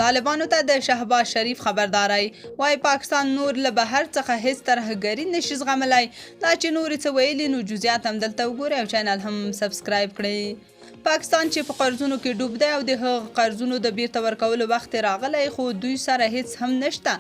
طالبانو ته د شهباز شریف خبرداري وای پاکستان نور له بهر څخه هیڅ ترهګري نشي زغملای. دا چې نور څه ویلي نو جزئیات هم دلته وګورئ او چینل هم سبسکرایب کړئ. پاکستان چې په قرضونو کې ډوب دی او د هغه قرضونو د بیرته ورکولو وخت راغلی خو دوی سره هیڅ هم نشته.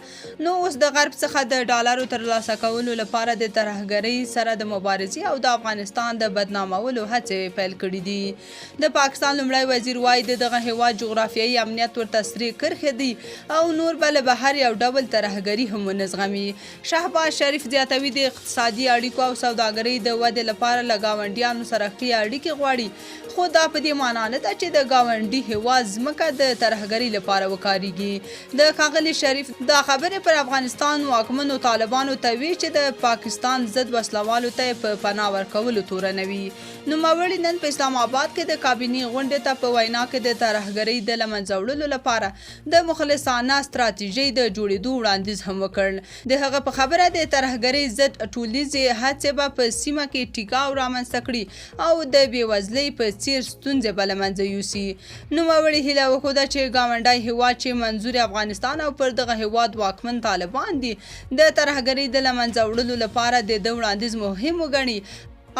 نو اوس د غرب څخه د ډالرو ترلاسه کولو لپاره د ترهګرۍ سره د مبارزې او د افغانستان د بدنامولو هڅې پیل کړي دي. د پاکستان لومړی وزیر وایي دغه هیواد جغرافیایي امنیت ورته سرې کرښې دي او نور به له بهر یو ډول ترهګري هم ونه زغمي. شهباز شریف زیاتوي د اقتصادي اړیکو او سوداګرۍ د ودې لپاره له ګاونډیانو سره ښې اړیکې غواړي. خو دا په دې معنا نه ده چې د ګاونډي هیواد ځمکه د ترهګرۍ لپاره وکاریږي. د ښاغلي شریف دا خبرې پر افغانستان واکمنو طالبانو ته وی چې د پاکستان ضد وسلوالو ته په پناه ورکولو تورنوي. نوموړي نن په اسلام آباد کې د کابینې غونډې ته په وینا کې د ترهګرۍ د له منځه وړلو لپاره د مخلصانه ستراتیژۍ د جوړېدو وړاندیز هم وکړ. د هغه په خبره د ترهګرۍ ضد ټولیزې هڅې به په سیمه کې ټیکاو رامنځته کړي او د بېوزلۍ په څیر ستونزې به له منځه یوسي. نوموړي هیله وښوده چې ګاونډی هیواد چې منظور افغانستان او پر دغه هیواد واکمن طالبان دي د ترهګرۍ د له منځه وړلو لپاره د ده وړاندیز مهم وګڼي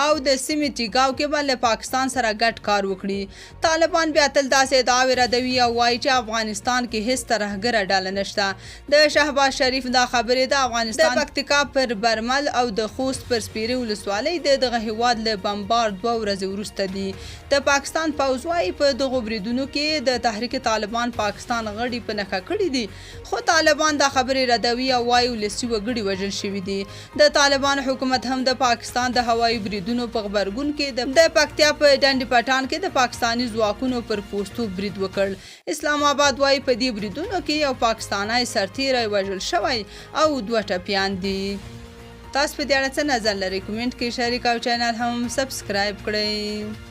او د سیمې ټیکاو کې به له پاکستان سره ګډ کار وکړي. طالبان بیا تل داسې ادعاوې ردوي او وایي چې افغانستان کې هیڅ ترهګره ډله نشته. د شهباز شریف دا خبرې د افغانستان د پکتیکا پر برمل او د خوست پر سپیرې ولسوالۍ د دغه هیواد له بمبار 2 ورځې وروسته دي. د پاکستان پوځ وایي په دغو بریدونو کې د تحریک طالبان پاکستان غړي په نښه کړي دي. خو طالبان دا خبرې ردوي او وایي ولسي وګړي وژل شوي دي. د طالبان حکومت هم د پاکستان د هوایي بریدونو په غبرګون کې د پکتیا په ډنډ پټان کې د پاکستاني ځواکونو پر پوستو برید وکړ. اسلام آباد وایي په دې بریدونو کې یو پاکستانی سرتیری وژل شوی او 2 ټپیان دي. تاسو په دې اړه څه نظر لرئ؟ کومنټ کې شریک او چینل هم سبسکرایب کړئ.